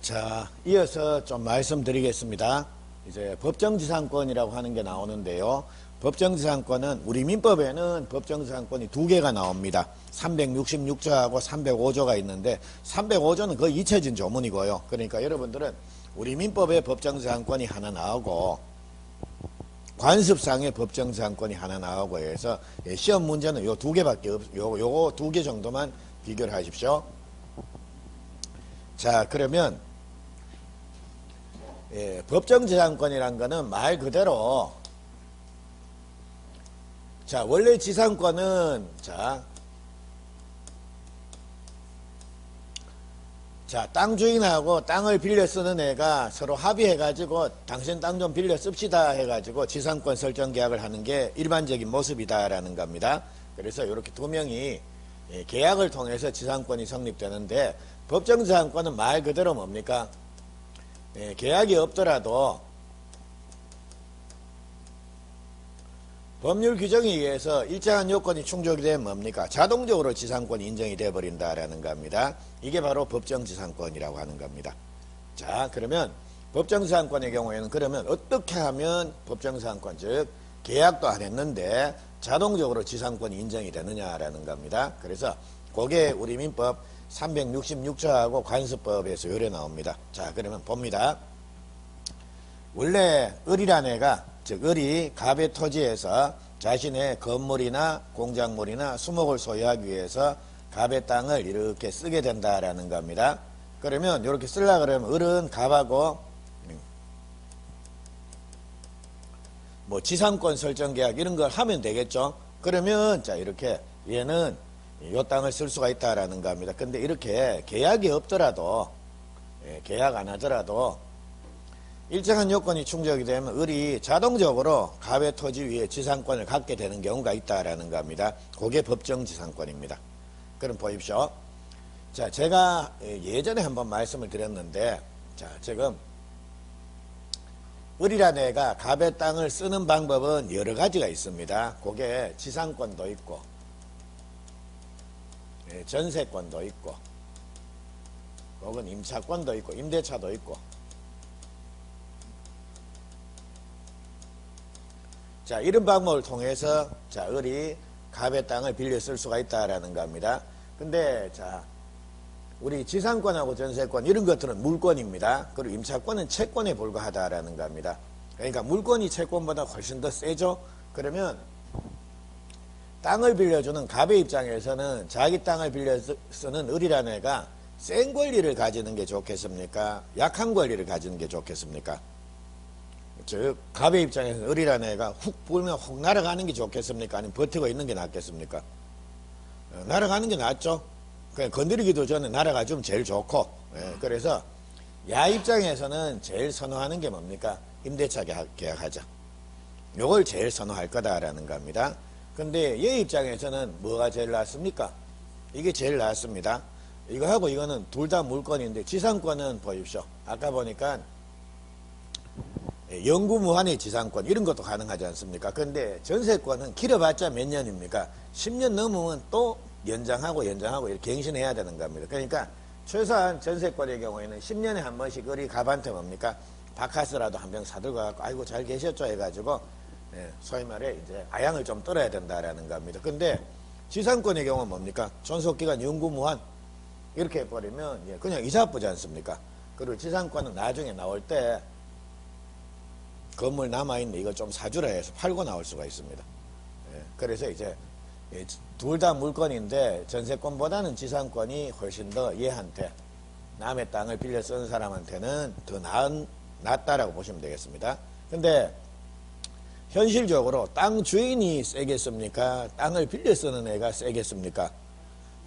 자, 이어서 좀 말씀드리겠습니다. 이제 법정지상권이라고 하는 게 나오는데요. 법정지상권은 우리 민법에는 법정지상권이 두 개가 나옵니다. 366조하고 305조가 있는데 305조는 거의 잊혀진 조문이고요. 그러니까 여러분들은 우리 민법에 법정지상권이 하나 나오고 관습상의 법정지상권이 하나 나오고 해서 시험 문제는 요 두 개밖에 요거 두 개 정도만 비교를 하십시오. 자, 그러면 법정지상권이란 거는 말 그대로 자, 원래 지상권은 땅 주인하고 땅을 빌려 쓰는 애가 서로 합의해가지고 당신 땅 좀 빌려 씁시다 해가지고 지상권 설정 계약을 하는 게 일반적인 모습이다라는 겁니다. 그래서 이렇게 두 명이 계약을 통해서 지상권이 성립되는데 법정지상권은 말 그대로 뭡니까? 계약이 없더라도 법률 규정에 의해서 일정한 요건이 충족이 되면 뭡니까? 자동적으로 지상권이 인정이 되어버린다라는 겁니다. 이게 바로 법정지상권이라고 하는 겁니다. 자, 그러면 법정지상권의 경우에는 그러면 어떻게 하면 법정지상권, 즉 계약도 안 했는데 자동적으로 지상권이 인정이 되느냐라는 겁니다. 그래서 그게 우리 민법 366조하고 관습법에서 요래 나옵니다. 자, 그러면 봅니다. 원래 을이란 애가, 즉 을이 갑의 토지에서 자신의 건물이나 공작물이나 수목을 소유하기 위해서 갑의 땅을 이렇게 쓰게 된다라는 겁니다. 그러면 이렇게 쓰려고 그러면 을은 갑하고 뭐 지상권 설정 계약 이런 걸 하면 되겠죠. 그러면 자, 이렇게 얘는 요 땅을 쓸 수가 있다라는 겁니다. 근데 이렇게 계약이 없더라도 계약 안 하더라도 일정한 요건이 충족이 되면 을이 자동적으로 갑의 토지 위에 지상권을 갖게 되는 경우가 있다라는 겁니다. 그게 법정지상권입니다. 그럼 보십시오. 자, 제가 예전에 한번 말씀을 드렸는데, 자, 지금 을이라는 애가 갑의 땅을 쓰는 방법은 여러 가지가 있습니다. 그게 지상권도 있고 전세권도 있고 혹은 임차권도 있고 임대차도 있고. 자, 이런 방법을 통해서 자, 을이 갑의 땅을 빌려 쓸 수가 있다라는 겁니다. 근데 자, 우리 지상권하고 전세권 이런 것들은 물권입니다. 그리고 임차권은 채권에 불과하다라는 겁니다. 그러니까 물권이 채권보다 훨씬 더 세죠. 그러면 땅을 빌려주는 갑의 입장에서는 자기 땅을 빌려 쓰는 을이라는 애가 센 권리를 가지는 게 좋겠습니까? 약한 권리를 가지는 게 좋겠습니까? 즉 갑의 입장에서는 을이라는 애가 훅 불면 훅 날아가는 게 좋겠습니까? 아니면 버티고 있는 게 낫겠습니까? 날아가는 게 낫죠. 그냥 건드리기도 전에 날아가주면 제일 좋고. 그래서 야 입장에서는 제일 선호하는 게 뭡니까? 임대차 계약하자. 요걸 제일 선호할 거다라는 겁니다. 근데 얘 입장에서는 뭐가 제일 낫습니까? 이게 제일 낫습니다. 이거하고 이거는 둘 다 물건인데 지상권은 보십시오. 아까 보니까 영구무한의 지상권 이런 것도 가능하지 않습니까? 근데 전세권은 길어봤자 몇 년입니까? 10년 넘으면 또 연장하고 이렇게 갱신해야 되는 겁니다. 그러니까 최소한 전세권의 경우에는 10년에 한 번씩 을이 갑한테 뭡니까? 바카스라도 한 병 사들고 가고 아이고 잘 계셨죠 해가지고 소위 말해 이제 아양을 좀 떨어야 된다라는 겁니다. 근데 지상권의 경우는 뭡니까? 존속기간 영구무한 이렇게 해버리면 그냥 이자 뿌지 않습니까? 그리고 지상권은 나중에 나올 때 건물 남아있는 이걸 좀 사주라 해서 팔고 나올 수가 있습니다. 그래서 이제 둘 다 물건인데 전세권보다는 지상권이 훨씬 더 얘한테 남의 땅을 빌려 쓰는 사람한테는 더 낫다라고 보시면 되겠습니다. 근데 현실적으로 땅 주인이 세겠습니까? 땅을 빌려 쓰는 애가 세겠습니까?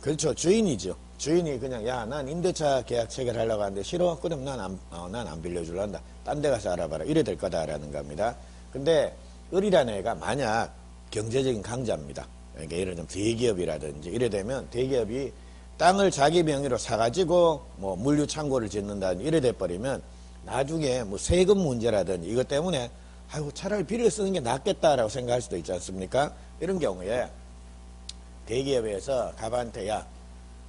그렇죠. 주인이죠. 주인이 그냥 야, 난 임대차 계약 체결하려고 하는데 싫어? 그럼 난 안 빌려줄란다. 딴 데 가서 알아봐라. 이래 될 거다라는 겁니다. 근데 을이라는 애가 만약 경제적인 강자입니다. 그러니까 예를 들면 대기업이라든지 이래 되면 대기업이 땅을 자기 명의로 사가지고 뭐 물류 창고를 짓는다든지 이래 돼버리면 나중에 뭐 세금 문제라든지 이것 때문에 아이고 차라리 빌려 쓰는 게 낫겠다라고 생각할 수도 있지 않습니까? 이런 경우에 대기업에서 갑한테 야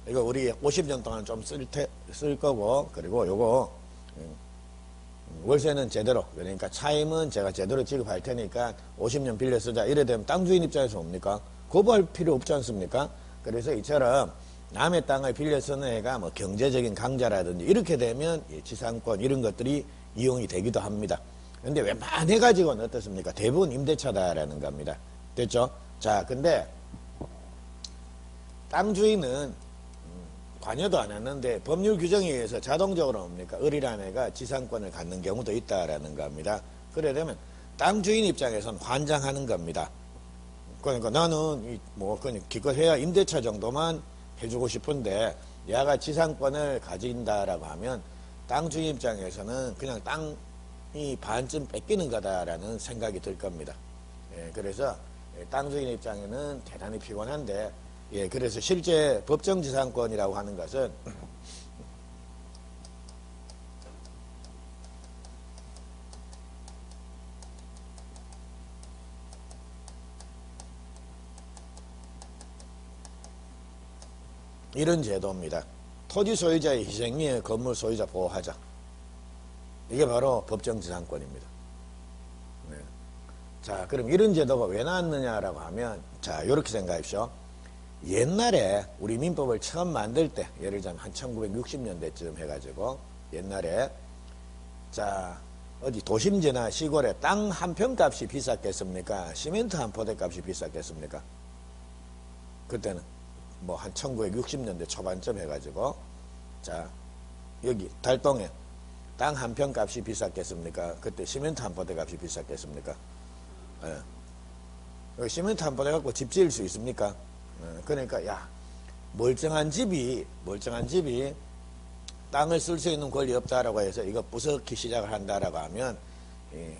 이거 우리 50년 동안 좀 쓸 거고 그리고 요거 월세는 제대로, 그러니까 차임은 제가 제대로 지급할 테니까 50년 빌려 쓰자. 이래 되면 땅 주인 입장에서 뭡니까? 거부할 필요 없지 않습니까? 그래서 이처럼 남의 땅을 빌려 쓰는 애가 뭐 경제적인 강자라든지 이렇게 되면 지상권 이런 것들이 이용이 되기도 합니다. 근데 웬만해가지고는 어떻습니까? 대부분 임대차다라는 겁니다. 됐죠? 자, 근데 땅 주인은 관여도 안 했는데 법률 규정에 의해서 자동적으로 뭡니까? 을이라는 애가 지상권을 갖는 경우도 있다라는 겁니다. 그래 되면 땅 주인 입장에서는 환장하는 겁니다. 그러니까 나는 그냥 기껏 해야 임대차 정도만 해주고 싶은데 얘가 지상권을 가진다라고 하면 땅 주인 입장에서는 그냥 땅이 반쯤 뺏기는 거다라는 생각이 들 겁니다. 예, 그래서 땅 주인 입장에는 대단히 피곤한데, 예, 그래서 실제 법정지상권이라고 하는 것은 이런 제도입니다. 토지 소유자의 희생에 건물 소유자 보호하자. 이게 바로 법정지상권입니다. 네. 자, 그럼 이런 제도가 왜 나왔느냐라고 하면, 자, 이렇게 생각하십시오. 옛날에 우리 민법을 처음 만들 때, 예를 들자면 한 1960년대쯤 해가지고, 옛날에, 자, 어디 도심지나 시골에 땅 한 평값이 비쌌겠습니까? 시멘트 한 포대 값이 비쌌겠습니까? 그때는 뭐 한 1960년대 초반쯤 해가지고, 자, 여기 달동에 땅 한 평 값이 비쌌겠습니까? 그때 시멘트 한 포대 값이 비쌌겠습니까? 예. 시멘트 한 포대 갖고 집 지을 수 있습니까? 그러니까 야, 멀쩡한 집이 땅을 쓸 수 있는 권리 없다라고 해서 이거 부서기 시작을 한다라고 하면,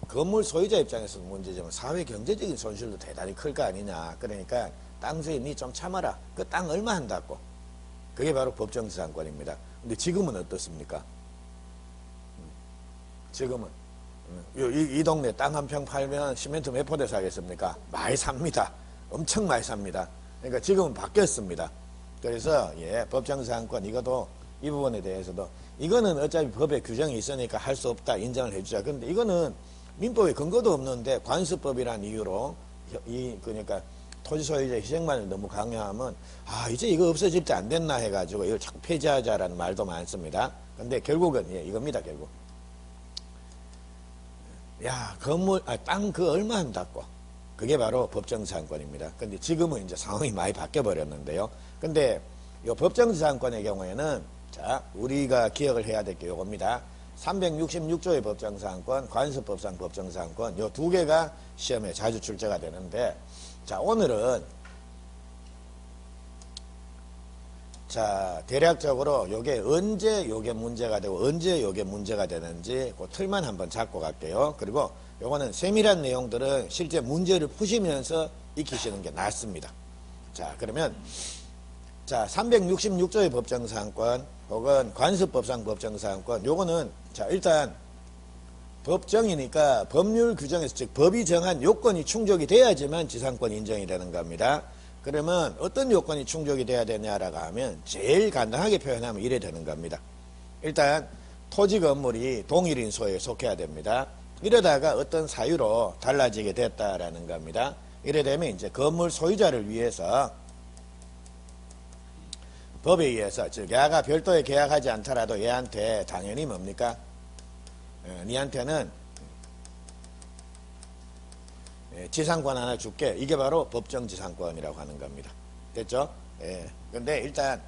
건물 소유자 입장에서는 문제지만 사회 경제적인 손실도 대단히 클 거 아니냐. 그러니까 땅 주인이 좀 참아라. 그 땅 얼마 한다고. 그게 바로 법정지상권입니다. 근데 지금은 어떻습니까? 지금은 이 동네 땅 한 평 팔면 시멘트 몇 포대 사겠습니까? 많이 삽니다. 엄청 많이 삽니다. 그러니까 지금은 바뀌었습니다. 그래서 예, 법정지상권 이것도 이 부분에 대해서도 이거는 어차피 법에 규정이 있으니까 할 수 없다 인정을 해주자. 그런데 이거는 민법에 근거도 없는데 관습법이라는 이유로 그러니까 토지 소유자 희생만을 너무 강요하면 이제 이거 없어질 때 안 됐나 해가지고 이걸 자꾸 폐지하자라는 말도 많습니다. 근데 결국은 예, 이겁니다. 결국 야 땅 그 얼마 한다고. 그게 바로 법정지상권입니다. 근데 지금은 이제 상황이 많이 바뀌어 버렸는데요. 근데 이 법정지상권의 경우에는 자, 우리가 기억을 해야 될 게 요겁니다. 366조의 법정지상권, 관습법상 법정지상권 요 두 개가 시험에 자주 출제가 되는데, 자, 오늘은 자, 대략적으로 요게 언제 요게 문제가 되고 언제 요게 문제가 되는지 그 틀만 한번 잡고 갈게요. 그리고 요거는 세밀한 내용들은 실제 문제를 푸시면서 익히시는 게 낫습니다. 자, 그러면 자, 366조의 법정지상권 혹은 관습법상 법정지상권 요거는 자, 일단 법정이니까 법률 규정에서 즉 법이 정한 요건이 충족이 돼야지만 지상권 인정이 되는 겁니다. 그러면 어떤 요건이 충족이 돼야 되냐라고 하면 제일 간단하게 표현하면 이래 되는 겁니다. 일단 토지 건물이 동일인 소유에 속해야 됩니다. 이러다가 어떤 사유로 달라지게 됐다라는 겁니다. 이래 되면 이제 건물 소유자를 위해서 법에 의해서 즉 얘가 별도의 계약하지 않더라도 얘한테 당연히 뭡니까? 니한테는 지상권 하나 줄게. 이게 바로 법정지상권이라고 하는 겁니다. 됐죠? 예. 근데 일단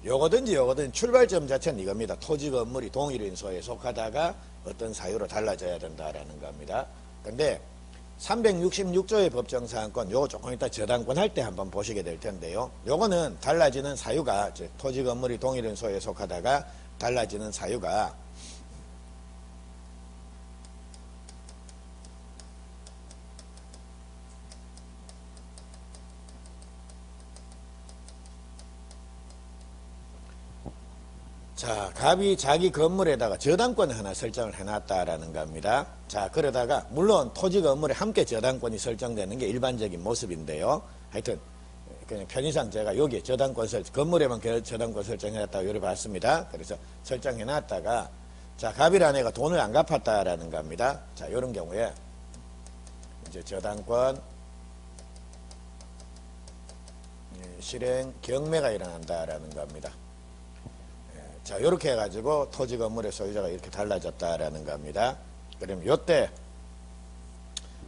요거든지 출발점 자체는 이겁니다. 토지 건물이 동일인 소유에 속하다가 어떤 사유로 달라져야 된다라는 겁니다. 근데 366조의 법정지상권 요거 조금 이따 저당권 할 때 한번 보시게 될 텐데요. 요거는 달라지는 사유가 즉 토지 건물이 동일인 소유에 속하다가 달라지는 사유가 자, 갑이 자기 건물에다가 저당권을 하나 설정을 해놨다라는 겁니다. 자, 그러다가 물론 토지 건물에 함께 저당권이 설정되는 게 일반적인 모습인데요. 하여튼 그냥 편의상 제가 여기에 저당권 건물에만 저당권 설정해놨다고 요리 봤습니다. 그래서 설정해놨다가 자, 갑이라는 애가 돈을 안 갚았다라는 겁니다. 자, 이런 경우에 이제 저당권 실행 경매가 일어난다라는 겁니다. 자, 이렇게 해가지고 토지 건물의 소유자가 이렇게 달라졌다라는 겁니다. 그럼 요때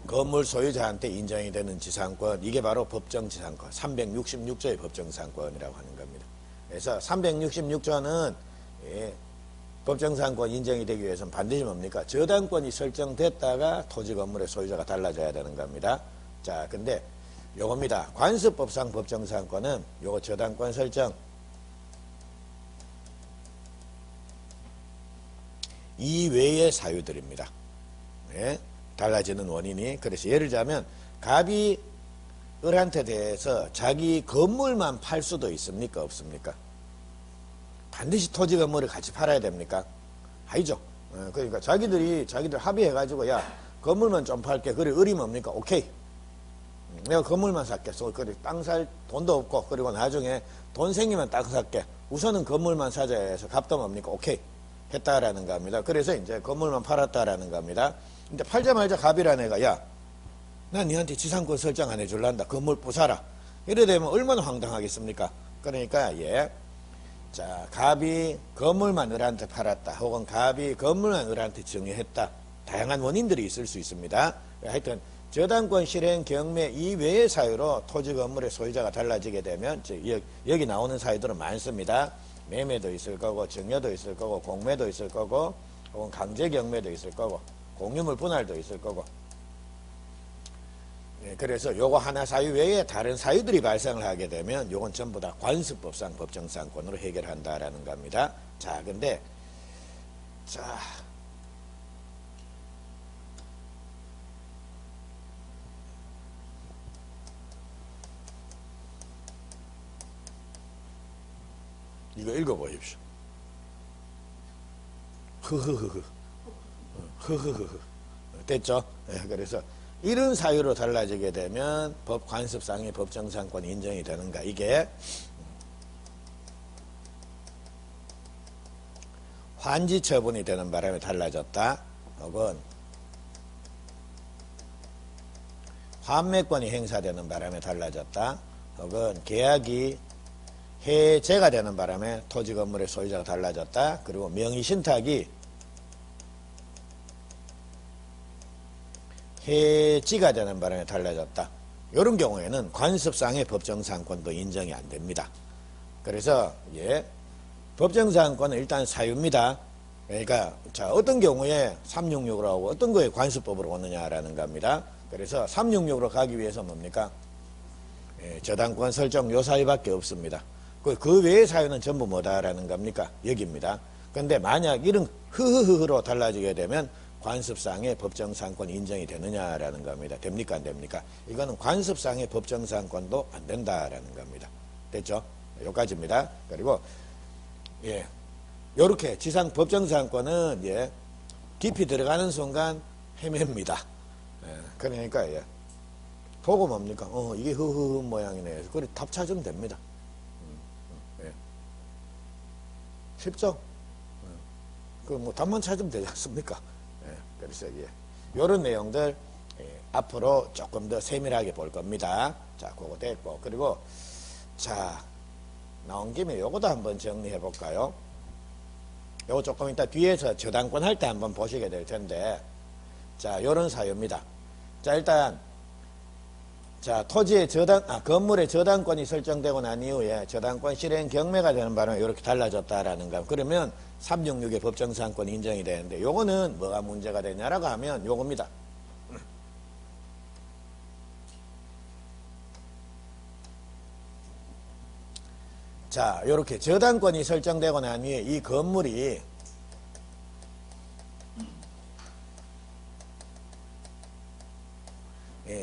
건물 소유자한테 인정이 되는 지상권, 이게 바로 법정지상권, 366조의 법정지상권이라고 하는 겁니다. 그래서 366조는 법정지상권 인정이 되기 위해서는 반드시 뭡니까? 저당권이 설정됐다가 토지 건물의 소유자가 달라져야 되는 겁니다. 자, 근데 요겁니다. 관습법상 법정지상권은 요거 저당권 설정 이외의 사유들입니다. 네? 달라지는 원인이. 그래서 예를 들자면 갑이 을한테 대해서 자기 건물만 팔 수도 있습니까? 없습니까? 반드시 토지 건물을 같이 팔아야 됩니까? 아니죠. 그러니까 자기들 합의해가지고 야 건물만 좀 팔게. 그래 을이 뭡니까? 오케이. 내가 건물만 살겠어. 그래 땅 살 돈도 없고 그리고 나중에 돈 생기면 땅 살게. 우선은 건물만 사자 해서 갑도 뭡니까? 오케이. 했다라는 겁니다. 그래서 이제 건물만 팔았다라는 겁니다. 근데 팔자마자 갑이라는 애가 야, 난 니한테 지상권 설정 안 해줄란다. 건물 부사라. 이래 되면 얼마나 황당하겠습니까? 그러니까 자, 갑이 건물만 을한테 팔았다. 혹은 갑이 건물만 을한테 정의했다. 다양한 원인들이 있을 수 있습니다. 하여튼 저당권 실행 경매 이외의 사유로 토지 건물의 소유자가 달라지게 되면 여기 나오는 사유들은 많습니다. 매매도 있을 거고 증여도 있을 거고 공매도 있을 거고 혹은 강제 경매도 있을 거고 공유물 분할도 있을 거고. 그래서 요거 하나 사유 외에 다른 사유들이 발생을 하게 되면 요건 전부 다 관습법상 법정지상권으로 해결한다라는 겁니다. 자, 근데 자, 이거 읽어보십시오. 됐죠? 그래서 이런 사유로 달라지게 되면 관습상의 법정지상권이 인정이 되는가. 이게 환지 처분이 되는 바람에 달라졌다. 혹은 환매권이 행사되는 바람에 달라졌다. 혹은 계약이 해제가 되는 바람에 토지 건물의 소유자가 달라졌다. 그리고 명의신탁이 해지가 되는 바람에 달라졌다. 이런 경우에는 관습상의 법정지상권도 인정이 안 됩니다. 그래서 법정지상권은 일단 사유입니다. 그러니까 자, 어떤 경우에 366으로 하고 어떤 거에 관습법으로 오느냐라는 겁니다. 그래서 366으로 가기 위해서 뭡니까? 저당권 설정 요 사유밖에 없습니다. 그 외의 사유는 전부 뭐다라는 겁니까? 여기입니다. 근데 만약 이런 흐흐흐로 달라지게 되면 관습상의 법정지상권 인정이 되느냐라는 겁니다. 됩니까? 안 됩니까? 이거는 관습상의 법정지상권도 안 된다라는 겁니다. 됐죠? 여기까지입니다. 그리고 요렇게 법정지상권은 깊이 들어가는 순간 헤맵니다. 그러니까 보고 뭡니까? 이게 흐흐흐 모양이네. 그래 답 찾으면 됩니다. 쉽죠? 뭐 답만 찾으면 되지 않습니까? 그래서 이런 내용들 앞으로 조금 더 세밀하게 볼 겁니다. 자, 그거 됐고. 그리고 자, 나온 김에 요거도 한번 정리해 볼까요? 요거 조금 이따 뒤에서 저당권 할 때 한번 보시게 될 텐데, 자, 요런 사유입니다. 자, 일단 자, 토지의 건물의 저당권이 설정되고 난 이후에 저당권 실행 경매가 되는 바람에 이렇게 달라졌다라는 거. 그러면 366의 법정지상권이 인정이 되는데, 요거는 뭐가 문제가 되냐라고 하면 요겁니다. 자, 요렇게 저당권이 설정되고 난 후에 이 건물이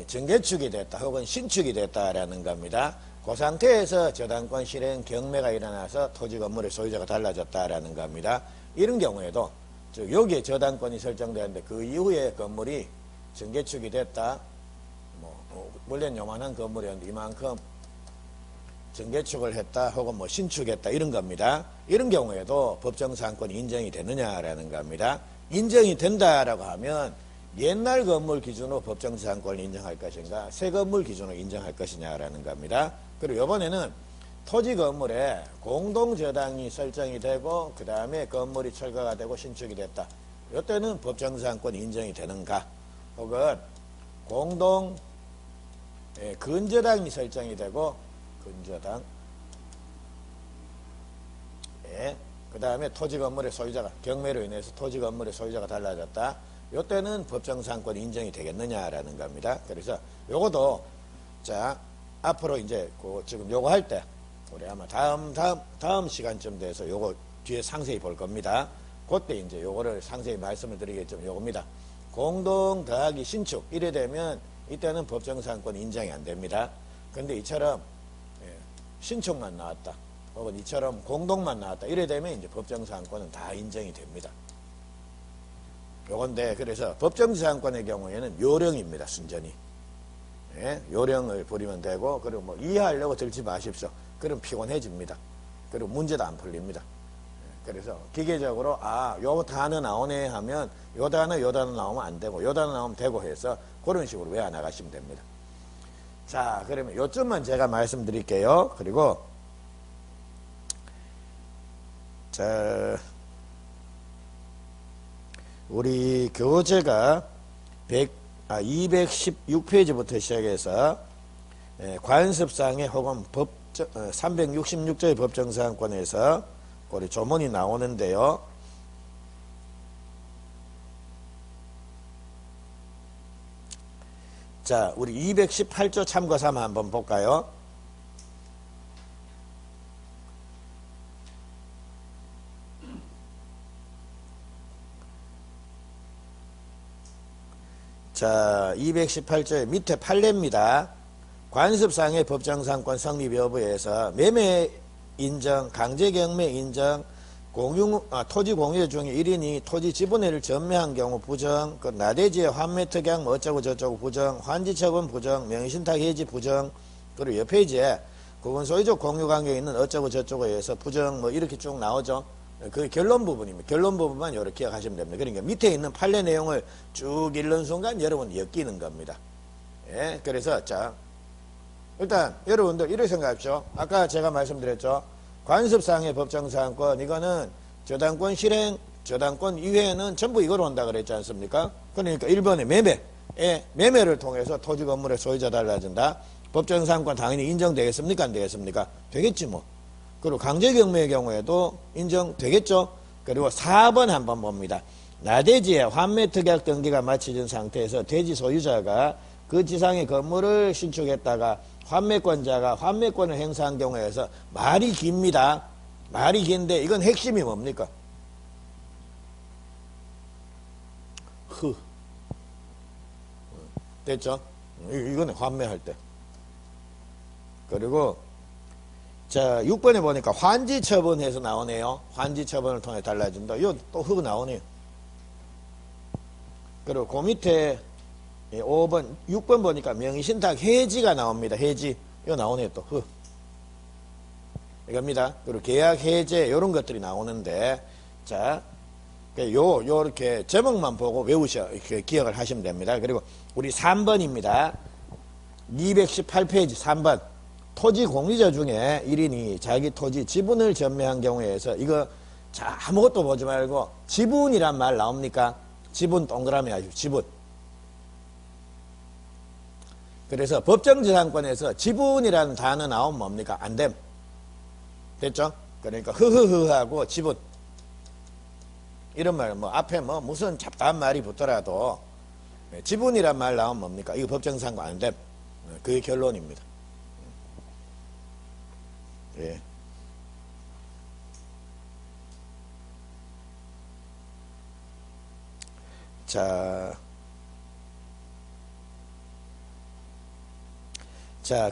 정개축이 됐다 혹은 신축이 됐다라는 겁니다. 그 상태에서 저당권 실행 경매가 일어나서 토지 건물의 소유자가 달라졌다라는 겁니다. 이런 경우에도 여기에 저당권이 설정되는데 그 이후에 건물이 정개축이 됐다. 원래는 요만한 건물이었는데 이만큼 정개축을 했다 혹은 뭐 신축했다 이런 겁니다. 이런 경우에도 법정사항권이 인정이 되느냐라는 겁니다. 인정이 된다라고 하면 옛날 건물 기준으로 법정사항권을 인정할 것인가 새 건물 기준으로 인정할 것이냐라는 겁니다. 그리고 이번에는 토지 건물에 공동저당이 설정이 되고 그 다음에 건물이 철거가 되고 신축이 됐다. 이때는 법정사항권이 인정이 되는가 혹은 공동 근저당이 설정이 되고 근저당 그 다음에 토지 건물의 소유자가 경매로 인해서 토지 건물의 소유자가 달라졌다. 이때는 법정사항권이 인정이 되겠느냐라는 겁니다. 그래서 요것도 자 앞으로 이제 지금 요거 할 때 우리 아마 다음 시간쯤 돼서 요거 뒤에 상세히 볼 겁니다. 그때 이제 요거를 상세히 말씀을 드리겠지만 요겁니다. 공동 더하기 신축 이래 되면 이때는 법정사항권이 인정이 안 됩니다. 근데 이처럼 신축만 나왔다 혹은 이처럼 공동만 나왔다 이래 되면 이제 법정사항권은 다 인정이 됩니다. 요건데 그래서 법정사항권의 경우에는 요령입니다. 순전히 요령을 부리면 되고 그리고 뭐 이해하려고 들지 마십시오. 그럼 피곤해집니다. 그리고 문제도 안 풀립니다. 그래서 기계적으로 요 단어 나오네 하면 요 단어 나오면 안 되고 요 단어 나오면 되고 해서 그런 식으로 외워 나가시면 됩니다. 자 그러면 요점만 제가 말씀드릴게요. 그리고 자 우리 교재가 216페이지부터 시작해서 관습상의 혹은 366조의 법정사항권에서 우리 조문이 나오는데요. 자, 우리 218조 참고삼아 한번 볼까요? 자, 218조의 밑에 판례입니다. 관습상의 법정사항권 성립 여부에서 매매 인정, 강제경매 인정, 토지 공유 중에 1인이 토지 지분회를 전매한 경우 부정, 나대지의 환매 특약 뭐 어쩌고 저쩌고 부정, 환지처분 부정, 명의신탁 해지 부정, 그리고 옆 페이지에 구분 소유적 공유 관계에 있는 어쩌고 저쩌고에 의해서 부정 뭐 이렇게 쭉 나오죠. 그 결론 부분입니다. 결론 부분만 이렇게 기억하시면 됩니다. 그러니까 밑에 있는 판례 내용을 쭉 읽는 순간 여러분 엮이는 겁니다. 그래서 자 일단 여러분들 이렇게 생각하십시오. 아까 제가 말씀드렸죠. 관습상의 법정사항권 이거는 저당권 실행, 저당권 이외에는 전부 이걸 온다 그랬지 않습니까? 그러니까 1번의 매매를 통해서 토지 건물의 소유자 달라진다. 법정사항권 당연히 인정되겠습니까? 안 되겠습니까? 되겠지 뭐. 그리고 강제경매의 경우에도 인정되겠죠? 그리고 4번 한번 봅니다. 나대지의 환매특약 등기가 마쳐진 상태에서 대지 소유자가 그 지상의 건물을 신축했다가 환매권자가 환매권을 행사한 경우에서 말이 깁니다. 말이 긴데 이건 핵심이 뭡니까? 됐죠? 이거는 환매할 때. 그리고 자 6번에 보니까 환지처분해서 나오네요. 환지처분을 통해 달라진다. 이거 또 나오네요. 그리고 그 밑에 5번, 6번 보니까 명의신탁 해지가 나옵니다. 해지. 이거 나오네요, 또. 이겁니다. 그리고 계약 해제, 이런 것들이 나오는데, 자, 요렇게 제목만 보고 이렇게 기억을 하시면 됩니다. 그리고 우리 3번입니다. 218페이지 3번. 토지 공유자 중에 1인이 자기 토지 지분을 전매한 경우에서 이거, 자, 아무것도 보지 말고, 지분이란 말 나옵니까? 지분 동그라미 하십시오. 지분. 그래서 법정지상권에서 지분이라는 단어 나오면 뭡니까? 안 됨. 됐죠? 그러니까 흐흐흐하고 지분. 이런 말, 뭐 앞에 뭐 무슨 잡다한 말이 붙더라도 지분이란 말 나오면 뭡니까? 이거 법정지상권 안 됨. 그게 결론입니다. 예. 자,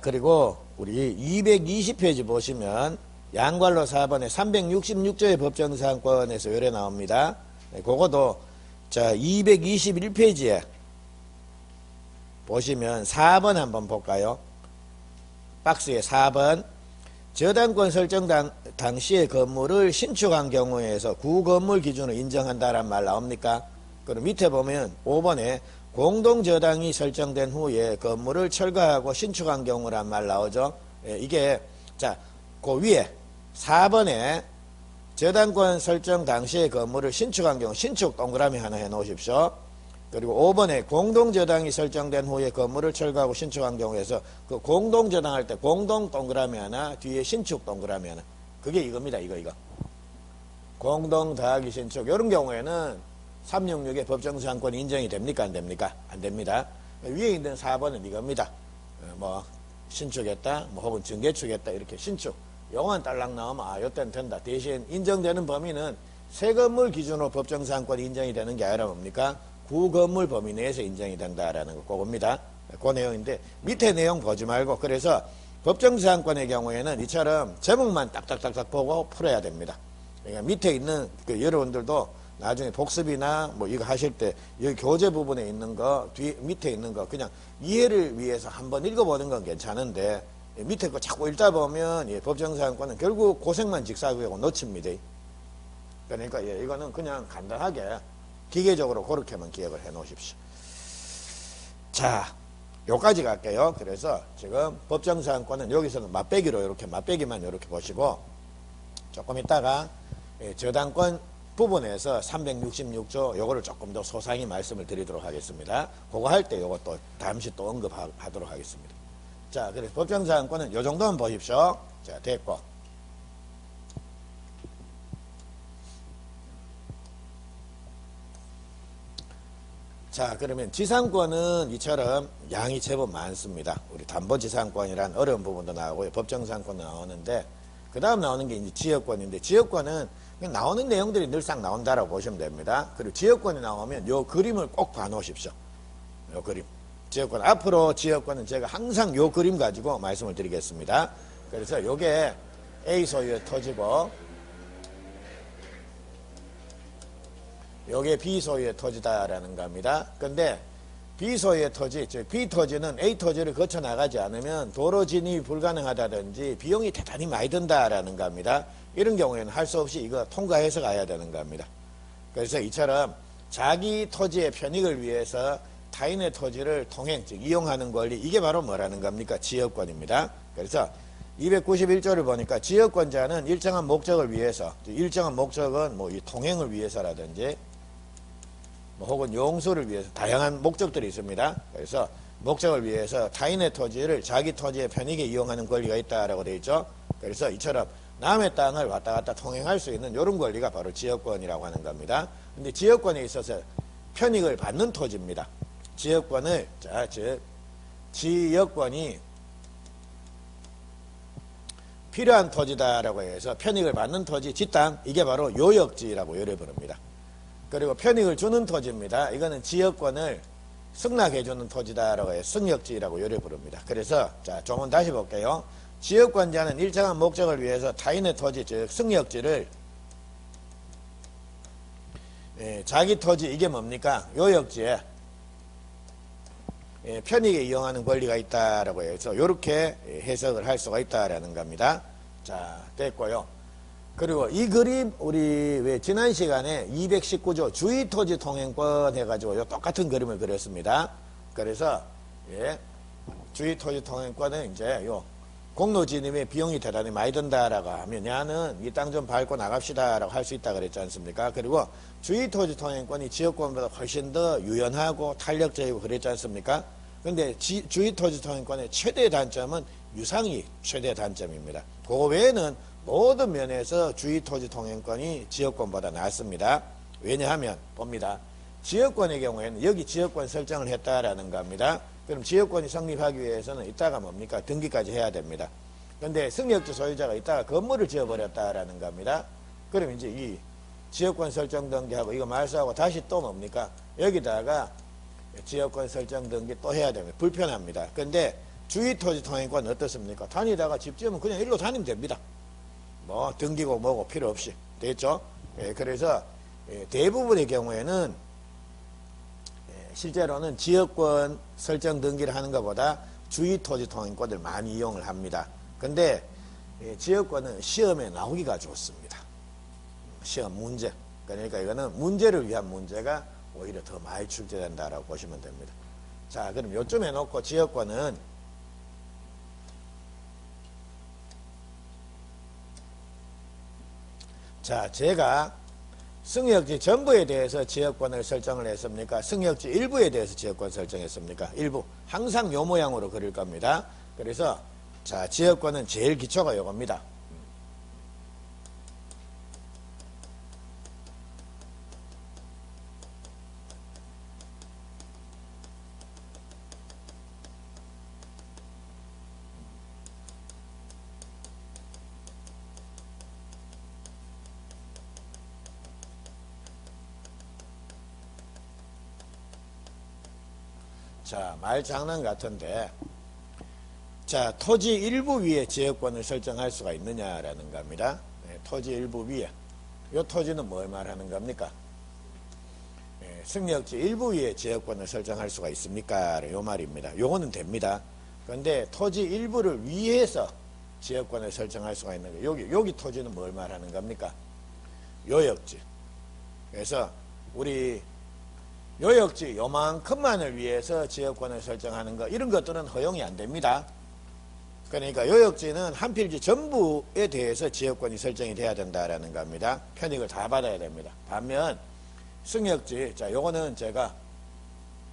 그리고 우리 220페이지 보시면 양괄로 4번에 366조의 법정사항권에서 요래 나옵니다. 그거도 자 221페이지에 보시면 4번 한번 볼까요? 박스에 4번 저당권 설정 당시의 건물을 신축한 경우에서 구건물 기준으로 인정한다란 말 나옵니까? 그럼 밑에 보면 5번에 공동저당이 설정된 후에 건물을 철거하고 신축한 경우란 말 나오죠. 예, 이게 자, 그 위에 4번에 저당권 설정 당시의 건물을 신축한 경우 신축 동그라미 하나 해 놓으십시오. 그리고 5번에 공동저당이 설정된 후에 건물을 철거하고 신축한 경우에서 그 공동저당할 때 공동 동그라미 하나 뒤에 신축 동그라미 하나 그게 이겁니다. 이거 공동 더하기 신축 이런 경우에는 366의 법정사항권 인정이 됩니까? 안 됩니까? 안 됩니다. 위에 있는 4번은 이겁니다. 뭐 신축했다 뭐 혹은 증개축했다 이렇게 신축 영원 딸랑 나오면 요때는 된다. 대신 인정되는 범위는 새 건물 기준으로 법정사항권이 인정이 되는 게 아니라 뭡니까? 구건물 범위 내에서 인정이 된다라는 거 그겁니다. 그 내용인데 밑에 내용 보지 말고 그래서 법정사항권의 경우에는 이처럼 제목만 딱딱딱딱 보고 풀어야 됩니다. 그러니까 밑에 있는 그 여러분들도 나중에 복습이나 뭐 이거 하실 때 여기 교재 부분에 있는 거 뒤 밑에 있는 거 그냥 이해를 위해서 한번 읽어보는 건 괜찮은데 밑에 거 자꾸 읽다 보면 법정사항권은 결국 고생만 직사하고 놓칩니다. 그러니까 이거는 그냥 간단하게 기계적으로 그렇게만 기억을 해 놓으십시오. 자, 요까지 갈게요. 그래서 지금 법정사항권은 여기서는 맛배기로 이렇게 맛배기만 이렇게 보시고 조금 있다가 저당권 부분에서 366조 요거를 조금 더 소상히 말씀을 드리도록 하겠습니다. 그거 할 때 요것도 잠시 또 언급하도록 하겠습니다. 자, 그래서 법정사항권은 요 정도만 보십시오. 자, 됐고. 자, 그러면 지상권은 이처럼 양이 제법 많습니다. 우리 담보지상권이란 어려운 부분도 나오고요. 법정사항권도 나오는데 그 다음 나오는 게 이제 지역권인데 지역권은 나오는 내용들이 늘상 나온다라고 보시면 됩니다. 그리고 지역권이 나오면 요 그림을 꼭 봐놓으십시오. 요 그림. 지역권. 앞으로 지역권은 제가 항상 요 그림 가지고 말씀을 드리겠습니다. 그래서 요게 A 소유의 토지고 요게 B 소유의 토지다라는 겁니다. 근데 B 소유의 토지, 즉 B 토지는 A 토지를 거쳐 나가지 않으면 도로 진입이 불가능하다든지 비용이 대단히 많이 든다라는 겁니다. 이런 경우에는 할 수 없이 이거 통과해서 가야 되는 겁니다. 그래서 이처럼 자기 토지의 편익을 위해서 타인의 토지를 통행, 즉 이용하는 권리, 이게 바로 뭐라는 겁니까? 지역권입니다. 그래서 291조를 보니까 지역권자는 일정한 목적을 위해서, 일정한 목적은 뭐 이 통행을 위해서라든지 뭐 혹은 용수를 위해서 다양한 목적들이 있습니다. 그래서 목적을 위해서 타인의 토지를 자기 토지의 편익에 이용하는 권리가 있다라고 되어 있죠. 그래서 이처럼 남의 땅을 왔다 갔다 통행할 수 있는 이런 권리가 바로 지역권이라고 하는 겁니다. 근데 지역권에 있어서 편익을 받는 토지입니다. 지역권을, 자, 즉, 지역권이 필요한 토지다라고 해서 편익을 받는 토지, 지땅, 이게 바로 요역지라고 요래 부릅니다. 그리고 편익을 주는 토지입니다. 이거는 지역권을 승낙해주는 토지다라고 해서 승역지라고 요래 부릅니다. 그래서, 자, 조문 다시 볼게요. 지역권자는 일정한 목적을 위해서 타인의 토지, 즉, 승역지를 자기 토지, 이게 뭡니까? 요역지에 편익에 이용하는 권리가 있다라고 해서 이렇게 해석을 할 수가 있다라는 겁니다. 자, 됐고요. 그리고 이 그림 우리 왜 지난 시간에 219조 주의토지 통행권 해가지고 요 똑같은 그림을 그렸습니다. 그래서 주의토지 통행권은 이제 요 공로 진입에 비용이 대단히 많이 든다라고 하면 야는 이 땅 좀 밟고 나갑시다라고 할 수 있다 그랬지 않습니까? 그리고 주의토지 통행권이 지역권보다 훨씬 더 유연하고 탄력적이고 그랬지 않습니까? 근데 주의토지 통행권의 최대 단점은 유상이 최대 단점입니다. 그 외에는 모든 면에서 주의토지 통행권이 지역권보다 낫습니다. 왜냐하면 봅니다. 지역권의 경우에는 여기 지역권 설정을 했다라는 겁니다. 그럼 지역권이 성립하기 위해서는 이따가 뭡니까? 등기까지 해야 됩니다. 그런데 승역지 소유자가 이따가 건물을 지어버렸다라는 겁니다. 그럼 이제 이 지역권 설정 등기하고 이거 말소하고 다시 또 뭡니까? 여기다가 지역권 설정 등기 또 해야 됩니다. 불편합니다. 근데 주의토지 통행권 어떻습니까? 다니다가 집 지으면 그냥 일로 다니면 됩니다. 뭐 등기고 뭐고 필요 없이. 됐죠? 그래서 대부분의 경우에는 실제로는 지역권 설정 등기를 하는 것보다 주의토지 통행권을 많이 이용을 합니다. 근데 지역권은 시험에 나오기가 좋습니다. 시험 문제. 그러니까 이거는 문제를 위한 문제가 오히려 더 많이 출제된다라고 보시면 됩니다. 자, 그럼 요쯤 해놓고 지역권은 자, 제가 승역지 전부에 대해서 지역권을 설정을 했습니까? 승역지 일부에 대해서 지역권 설정했습니까? 일부. 항상 요 모양으로 그릴 겁니다. 그래서 자, 지역권은 제일 기초가 요겁니다. 자, 말장난 같은데, 자, 토지 일부 위에 지역권을 설정할 수가 있느냐라는 겁니다. 네, 토지 일부 위에. 이 토지는 뭘 말하는 겁니까? 네, 승역지 일부 위에 지역권을 설정할 수가 있습니까? 요 말입니다. 요거는 됩니다. 그런데 토지 일부를 위해서 지역권을 설정할 수가 있는 거예요. 여기 토지는 뭘 말하는 겁니까? 요역지. 그래서 우리 요역지 요만큼만을 위해서 지역권을 설정하는 것, 이런 것들은 허용이 안 됩니다. 그러니까 요역지는 한 필지 전부에 대해서 지역권이 설정이 돼야 된다라는 겁니다. 편익을 다 받아야 됩니다. 반면 승역지, 자, 요거는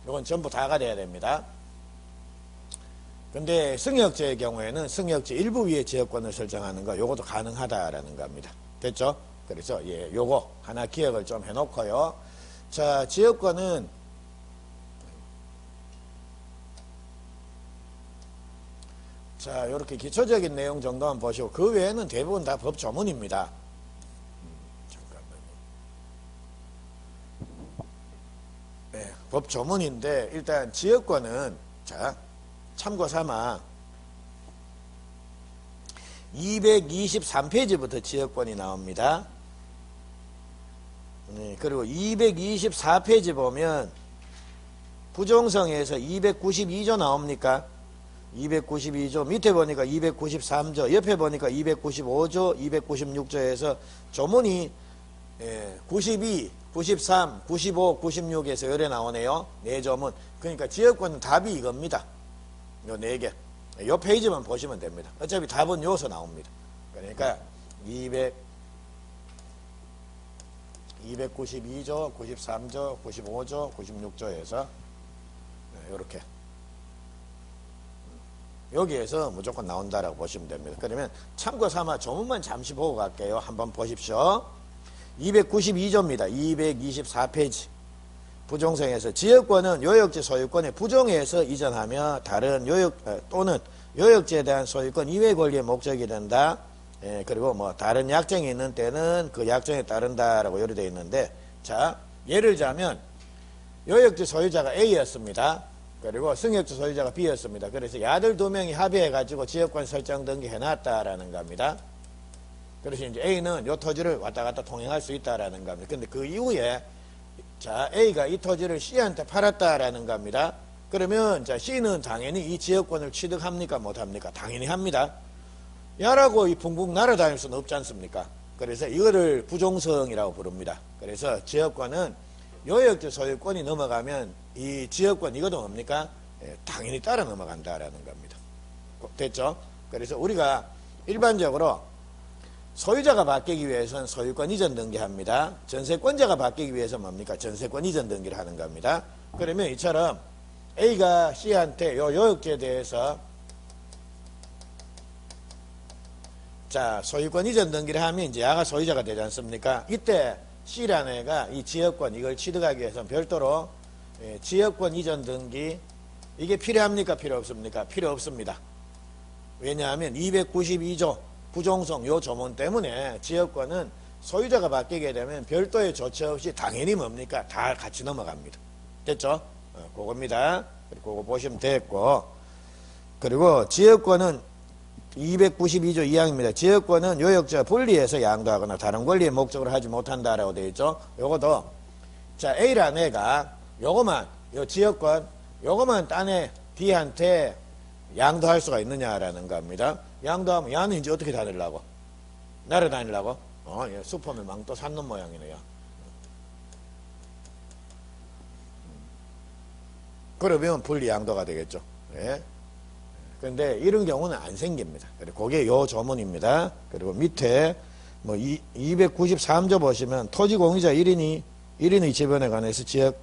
요건 전부 다가 돼야 됩니다. 근데 승역지의 경우에는 승역지 일부 위에 지역권을 설정하는 거, 요것도 가능하다라는 겁니다. 됐죠? 그래서 요거 하나 기억을 좀 해놓고요. 자, 지역권은 자, 요렇게 기초적인 내용 정도만 보시고 그 외에는 대부분 다 법 조문입니다. 잠깐만요. 네, 법 조문인데 일단 지역권은 자, 참고 삼아 223페이지부터 지역권이 나옵니다. 네, 그리고 224페이지 보면 부정성에서 292조 나옵니까? 292조, 밑에 보니까 293조, 옆에 보니까 295조, 296조에서 조문이 92, 93, 95, 96에서 열에 나오네요. 네 조문. 그러니까 지역권 답이 이겁니다. 요 네 개. 요 페이지만 보시면 됩니다. 어차피 답은 요서 나옵니다. 그러니까 292조, 93조, 95조, 96조에서 이렇게 여기에서 무조건 나온다라고 보시면 됩니다. 그러면 참고 삼아 조문만 잠시 보고 갈게요. 한번 보십시오. 292조입니다. 224페이지. 부종성에서 지역권은 요역지 소유권의 부종에서 이전하며 다른 또는 요역지에 대한 소유권 이외 권리의 목적이 된다. 그리고 뭐 다른 약정이 있는 때는 그 약정에 따른다라고 요리되어 있는데, 자, 예를 들자면 요역지 소유자가 A였습니다. 그리고 승역지 소유자가 B였습니다. 그래서 야들 두 명이 합의해가지고 지역권 설정 등기 해놨다라는 겁니다. 그래서 이제 A는 요 토지를 왔다 갔다 통행할 수 있다라는 겁니다. 근데 그 이후에 자, A가 이 토지를 C한테 팔았다라는 겁니다. 그러면 자, C는 당연히 이 지역권을 취득합니까? 못합니까? 당연히 합니다. 야라고 이 붕붕 날아다닐 수는 없지 않습니까? 그래서 이거를 부종성이라고 부릅니다. 그래서 지역권은 요역지 소유권이 넘어가면 이 지역권 이것도 뭡니까? 당연히 따라 넘어간다라는 겁니다. 됐죠? 그래서 우리가 일반적으로 소유자가 바뀌기 위해서는 소유권 이전 등기합니다. 전세권자가 바뀌기 위해서 뭡니까? 전세권 이전 등기를 하는 겁니다. 그러면 이처럼 A가 C한테 요 요역지에 대해서 자, 소유권 이전 등기를 하면 이제 야가 소유자가 되지 않습니까? 이때 C라는 애가 이 지역권 이걸 취득하기 위해서는 별도로 지역권 이전 등기 이게 필요합니까? 필요 없습니까? 필요 없습니다. 왜냐하면 292조 부종성 요 조문 때문에 지역권은 소유자가 바뀌게 되면 별도의 조치 없이 당연히 뭡니까? 다 같이 넘어갑니다. 됐죠? 그겁니다. 그거 보시면 됐고, 그리고 지역권은 292조 2항입니다. 지역권은 요역지와 분리해서 양도하거나 다른 권리의 목적으로 하지 못한다라고 되어 있죠. 요것도 자, A라는 애가 요거만 요 지역권 요거만 딴 애 B한테 양도할 수가 있느냐라는 겁니다. 양도하면 야는 이제 어떻게 다니려고? 날아다니려고? 예, 슈퍼맨 망토 샀는 모양이네요. 그러면 분리양도가 되겠죠. 예. 그런데 이런 경우는 안 생깁니다. 그리고 그게 요 조문입니다. 그리고 밑에 뭐 293조 보시면 토지공유자 1인의 지변에 관해서 지역